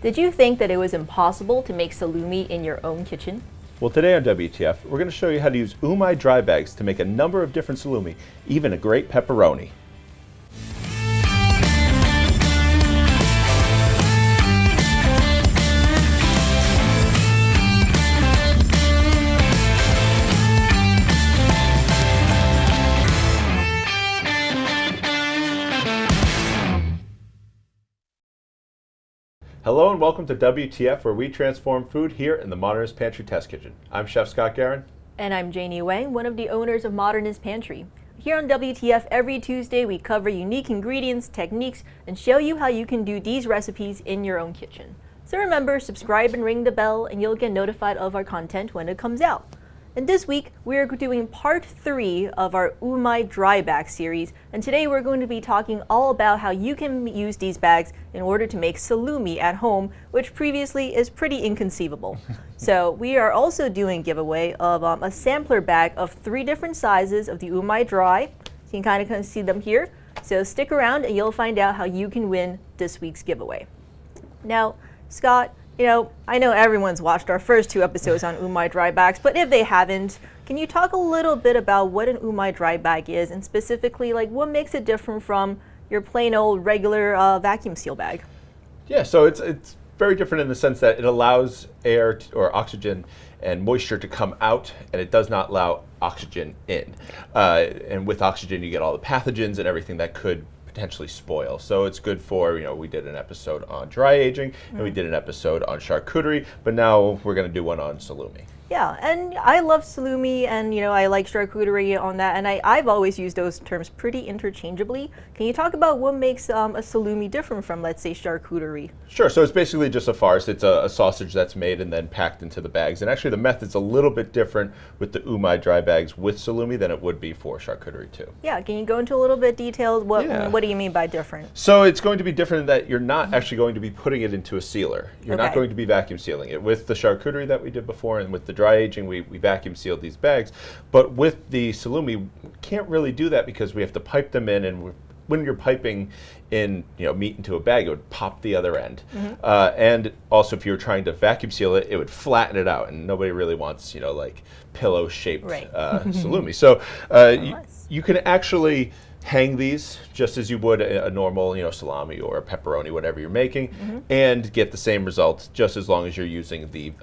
Did you think that it was impossible to make salumi in your own kitchen? Well, today on WTF, we're going to show you how to use Umai Dry Bags to make a number of different salumi, even a great pepperoni. Hello and welcome to WTF, where we transform food here in the Modernist Pantry Test Kitchen. I'm Chef Scott Guerin. And I'm Janie Wang, one of the owners of Modernist Pantry. Here on WTF, every Tuesday we cover unique ingredients, techniques, and show you how you can do these recipes in your own kitchen. So remember, subscribe and ring the bell and you'll get notified of our content when it comes out. And this week, we're doing part 3 of our Umai Dry Bag series, and today we're going to be talking all about how you can use these bags in order to make salumi at home, which previously is pretty inconceivable. So we are also doing a giveaway of a sampler bag of 3 different sizes of the Umai Dry. So you can kind of see them here. So stick around and you'll find out how you can win this week's giveaway. Now, Scott, I know everyone's watched our first 2 episodes on Umai Dry Bags, but if they haven't, can you talk a little bit about what an Umai Dry Bag is, and specifically, what makes it different from your plain old regular vacuum seal bag? Yeah, so it's very different in the sense that it allows air or oxygen and moisture to come out, and it does not allow oxygen in. And with oxygen, you get all the pathogens and everything that could potentially spoil. So it's good for, we did an episode on dry aging and we did an episode on charcuterie, but now we're going to do one on salumi. Yeah, and I love salumi, and I like charcuterie on that, and I've always used those terms pretty interchangeably. Can you talk about what makes a salumi different from, let's say, charcuterie? Sure, so it's basically just a farce. It's a sausage that's made and then packed into the bags, and actually the method's a little bit different with the Umai Dry Bags with salumi than it would be for charcuterie too. Yeah, can you go into a little bit detailed? What do you mean by different? So it's going to be different in that you're not actually going to be putting it into a sealer. You're not going to be vacuum sealing it. With the charcuterie that we did before and with the dry aging, we vacuum sealed these bags. But with the salumi, we can't really do that because we have to pipe them in, and when you're piping in meat into a bag, it would pop the other end. And also if you were trying to vacuum seal it, it would flatten it out, and nobody really wants pillow-shaped salumi. So you can actually hang these just as you would a normal salami or a pepperoni, whatever you're making, and get the same results just as long as you're using the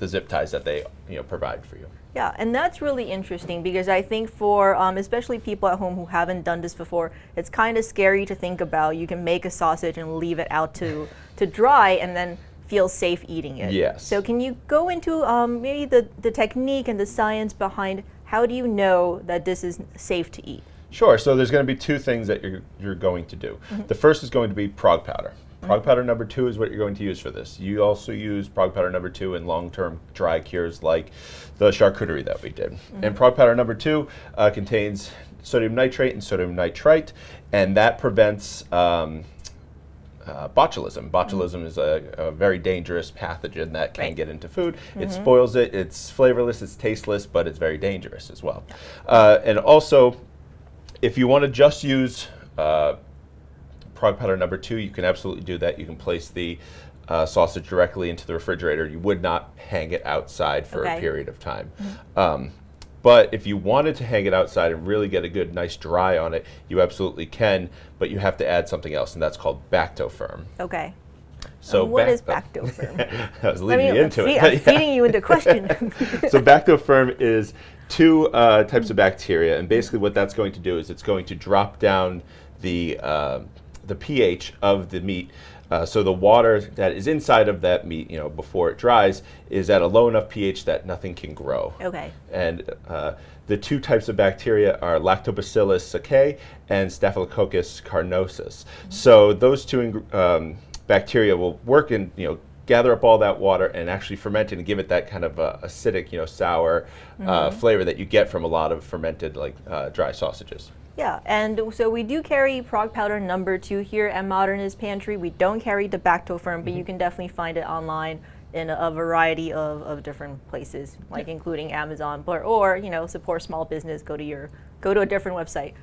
zip ties that they provide for you. Yeah, and that's really interesting because I think for especially people at home who haven't done this before, it's kind of scary to think about. You can make a sausage and leave it out to dry and then feel safe eating it. Yes. So can you go into maybe the technique and the science behind how do you know that this is safe to eat? Sure, so there's going to be 2 things that you're going to do. The first is going to be prog powder. Prog powder number 2 is what you're going to use for this. You also use prog powder number 2 in long-term dry cures like the charcuterie that we did. And prog powder number 2 contains sodium nitrate and sodium nitrite, and that prevents botulism. Botulism is a very dangerous pathogen that can get into food. It spoils it, it's flavorless, it's tasteless, but it's very dangerous as well. And also, if you want to just use prog powder number 2, you can absolutely do that. You can place the sausage directly into the refrigerator. You would not hang it outside for a period of time. But if you wanted to hang it outside and really get a good, nice dry on it, you absolutely can, but you have to add something else, and that's called Bactofirm. Okay. So what is Bactofirm? I was leading you into it. I'm feeding you into question. So Bactofirm is 2 types of bacteria, and basically what that's going to do is it's going to drop down the pH of the meat. So the water that is inside of that meat, before it dries, is at a low enough pH that nothing can grow. Okay. And the 2 types of bacteria are Lactobacillus sakei and Staphylococcus carnosus. So those 2 bacteria will work and gather up all that water and actually ferment it and give it that kind of acidic, sour flavor that you get from a lot of fermented dry sausages. Yeah, and so we do carry prog powder number 2 here at Modernist Pantry. We don't carry the Bactofirm, but you can definitely find it online in a variety of different places, including Amazon, or support small business. Go to a different website.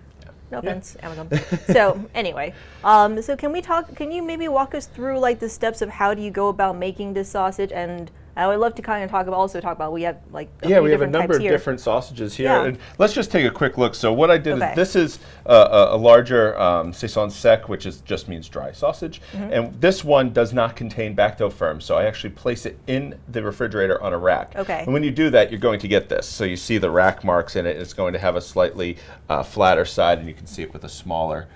No offense, Amazon. So anyway, so can you maybe walk us through like the steps of how do you go about making this sausage? And I would love to kind of talk about, we have like a few we have a different number types of here. different sausages here. Yeah. And let's just take a quick look. So what I did is, this is a larger saison sec, which just means dry sausage. And this one does not contain back-dough firm. So I actually place it in the refrigerator on a rack. Okay. And when you do that, you're going to get this. So you see the rack marks in it. It's going to have a slightly flatter side, and you can see it with a smaller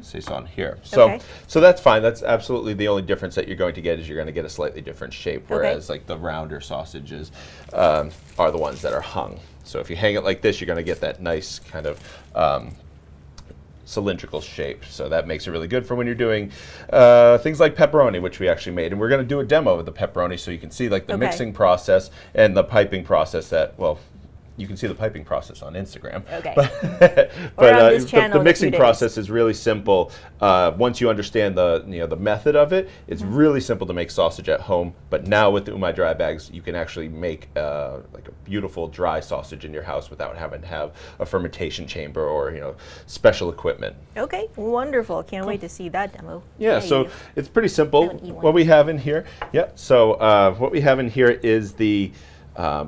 saison here. So that's fine. That's absolutely the only difference that you're going to get, is you're going to get a slightly different shape, whereas like the rounder sausages are the ones that are hung. So if you hang it like this, you're going to get that nice kind of cylindrical shape. So that makes it really good for when you're doing things like pepperoni, which we actually made. And we're going to do a demo of the pepperoni so you can see like the mixing process and the piping process that, well, you can see the piping process on Instagram. Okay. But the mixing process is really simple. Once you understand the method of it, it's really simple to make sausage at home. But now with the Umai Dry Bags, you can actually make like a beautiful dry sausage in your house without having to have a fermentation chamber or special equipment. Okay, wonderful. Can't wait to see that demo. Yeah, so it's pretty simple. What we have in here, what we have in here is the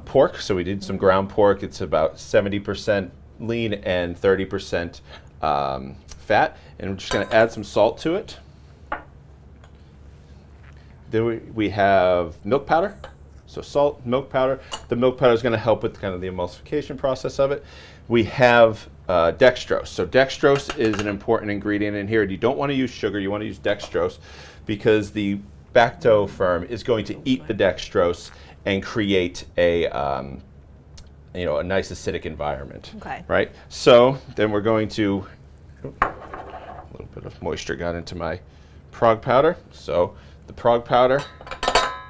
pork. So we did some ground pork. It's about 70% lean and 30% fat. And we're just going to add some salt to it. Then we have milk powder. So salt, milk powder. The milk powder is going to help with kind of the emulsification process of it. We have dextrose. So dextrose is an important ingredient in here. You don't want to use sugar. You want to use dextrose because the back-dough firm is going to eat the dextrose and create a nice acidic environment. Okay. Right? So then we're going to, a little bit of moisture got into my prog powder. So the prog powder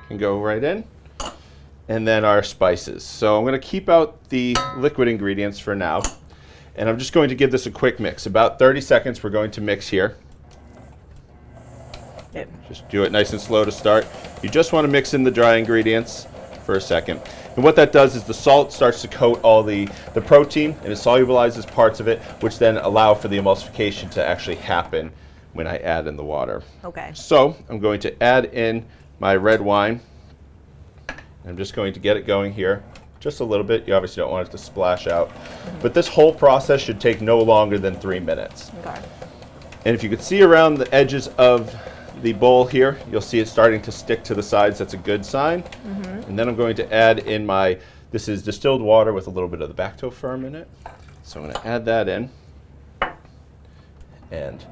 can go right in. And then our spices. So I'm going to keep out the liquid ingredients for now. And I'm just going to give this a quick mix. About 30 seconds we're going to mix here. Yep. Just do it nice and slow to start. You just want to mix in the dry ingredients for a second. And what that does is the salt starts to coat all the protein and it solubilizes parts of it, which then allow for the emulsification to actually happen when I add in the water. Okay. So I'm going to add in my red wine. I'm just going to get it going here just a little bit. You obviously don't want it to splash out. But this whole process should take no longer than 3 minutes. Okay. And if you could see around the edges of the bowl here, you'll see it starting to stick to the sides. That's a good sign. And then I'm going to add in this is distilled water with a little bit of the back-dough firm in it. So I'm going to add that in and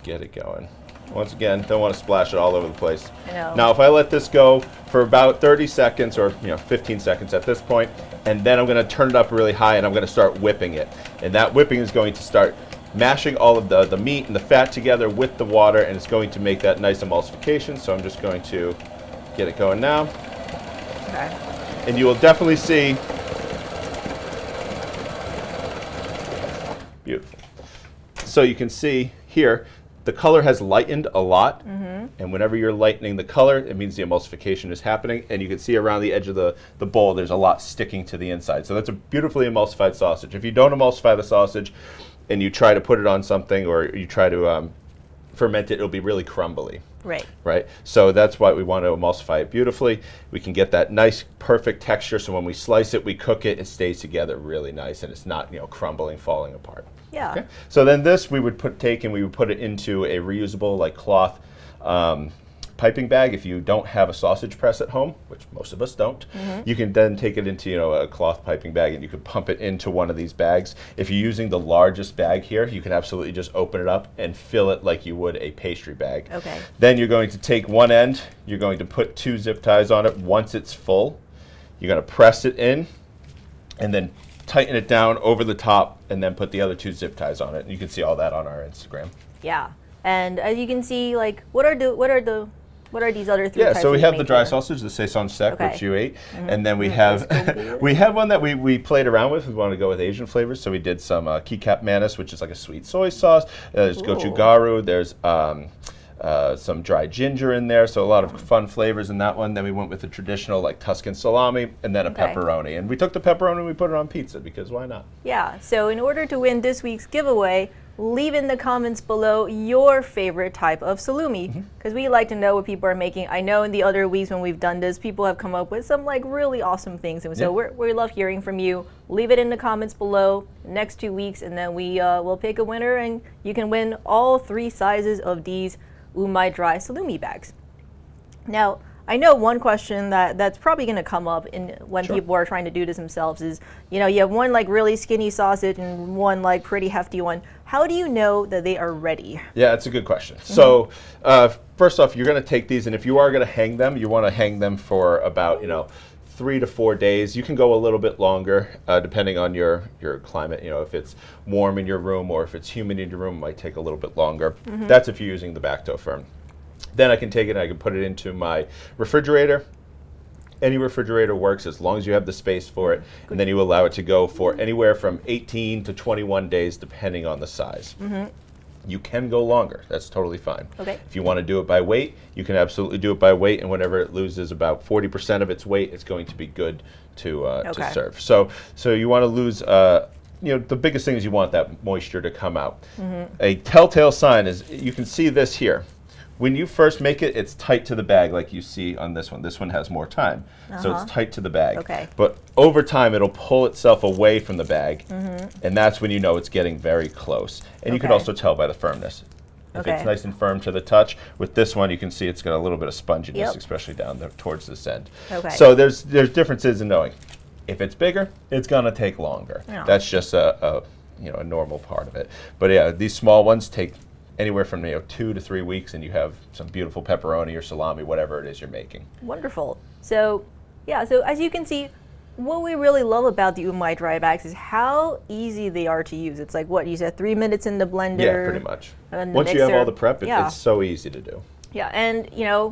get it going. Once again, don't want to splash it all over the place. I know. Now, if I let this go for about 30 seconds or 15 seconds at this point, and then I'm going to turn it up really high and I'm going to start whipping it. And that whipping is going to start mashing all of the meat and the fat together with the water, and it's going to make that nice emulsification. So I'm just going to get it going now. Okay. And you will definitely see, beautiful. So you can see here, the color has lightened a lot, and whenever you're lightening the color, it means the emulsification is happening, and you can see around the edge of the bowl, there's a lot sticking to the inside. So that's a beautifully emulsified sausage. If you don't emulsify the sausage and you try to put it on something or you try to ferment it, it'll be really crumbly. Right. Right. So that's why we want to emulsify it beautifully. We can get that nice, perfect texture. So when we slice it, we cook it, it stays together really nice, and it's not crumbling, falling apart. Yeah. Okay. So then this we would put it into a reusable like cloth piping bag. If you don't have a sausage press at home, which most of us don't, you can then take it into a cloth piping bag and you can pump it into one of these bags. If you're using the largest bag here, you can absolutely just open it up and fill it like you would a pastry bag. Okay. Then you're going to take one end, you're going to put 2 zip ties on it. Once it's full, you're going to press it in and then tighten it down over the top and then put the other 2 zip ties on it. And you can see all that on our Instagram. Yeah. And as you can see, like, what are these other 3 types? Yeah, so we have the dry here? sausage, the saison sec, Okay. which you ate, and then we have we have one that we played around with. We wanted to go with Asian flavors, so we did some kikap manis, which is like a sweet soy sauce. There's gochugaru. There's some dried ginger in there, so a lot of fun flavors in that one. Then we went with the traditional like Tuscan salami and then a pepperoni. And we took the pepperoni and we put it on pizza because why not? Yeah, so in order to win this week's giveaway, leave in the comments below your favorite type of salumi, because we like to know what people are making. I know in the other weeks when we've done this, people have come up with some like really awesome things, and so we love hearing from you. Leave it in the comments below next 2 weeks, and then we will pick a winner, and you can win all 3 sizes of these Umai Dry Salumi bags. Now, I know one question that's probably going to come up when people are trying to do this themselves is, you know, you have one like really skinny sausage and one like pretty hefty one. How do you know that they are ready? Yeah, that's a good question. So first off, you're going to take these, and if you are going to hang them, you want to hang them for about, 3 to 4 days. You can go a little bit longer depending on your climate. You know, if it's warm in your room or if it's humid in your room, it might take a little bit longer. That's if you're using the back dough firm. Then I can take it and I can put it into my refrigerator. Any refrigerator works as long as you have the space for it, and then you allow it to go for anywhere from 18 to 21 days depending on the size. You can go longer. That's totally fine. Okay. If you want to do it by weight, you can absolutely do it by weight, and whenever it loses about 40% of its weight, it's going to be good to serve. So you want to lose, the biggest thing is you want that moisture to come out. A telltale sign is, you can see this here. When you first make it, it's tight to the bag like you see on this one. This one has more time, so it's tight to the bag. Okay. But over time, it'll pull itself away from the bag, and that's when you know it's getting very close. And you can also tell by the firmness. If it's nice and firm to the touch, with this one, you can see it's got a little bit of sponginess, especially down there towards this end. So there's differences in knowing. If it's bigger, it's gonna take longer. That's just a normal part of it. But yeah, these small ones take anywhere from 2 to 3 weeks, and you have some beautiful pepperoni or salami, whatever it is you're making. Wonderful. So as you can see, what we really love about the Umai Dry Bags is how easy they are to use. It's like, what you said, 3 minutes in the blender. Yeah, pretty much. Once you have all the prep, it's so easy to do. Yeah, and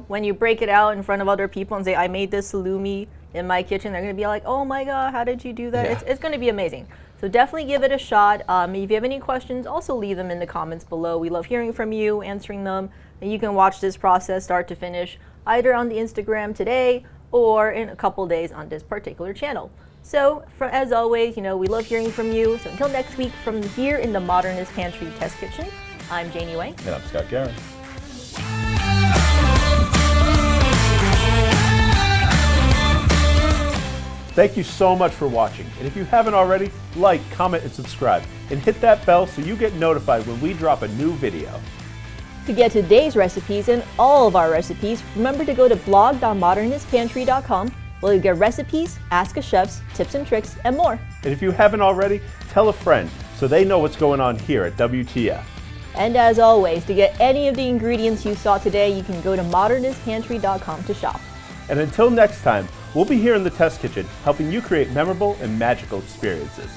when you break it out in front of other people and say, I made this salumi in my kitchen, they're going to be like, oh my God, how did you do that? It's going to be amazing. So definitely give it a shot. If you have any questions, also leave them in the comments below. We love hearing from you, answering them. And you can watch this process start to finish either on the Instagram today or in a couple days on this particular channel. So as always, we love hearing from you. So until next week, from here in the Modernist Pantry Test Kitchen, I'm Janie Wang. And I'm Scott Guerin. Thank you so much for watching, and if you haven't already, like, comment, and subscribe, and hit that bell so you get notified when we drop a new video. To get today's recipes and all of our recipes, remember to go to blog.modernistpantry.com, where you get recipes, ask a chefs, tips and tricks, and more. And if you haven't already, tell a friend so they know what's going on here at WTF. And as always, to get any of the ingredients you saw today, you can go to modernistpantry.com to shop. And until next time, we'll be here in the test kitchen helping you create memorable and magical experiences.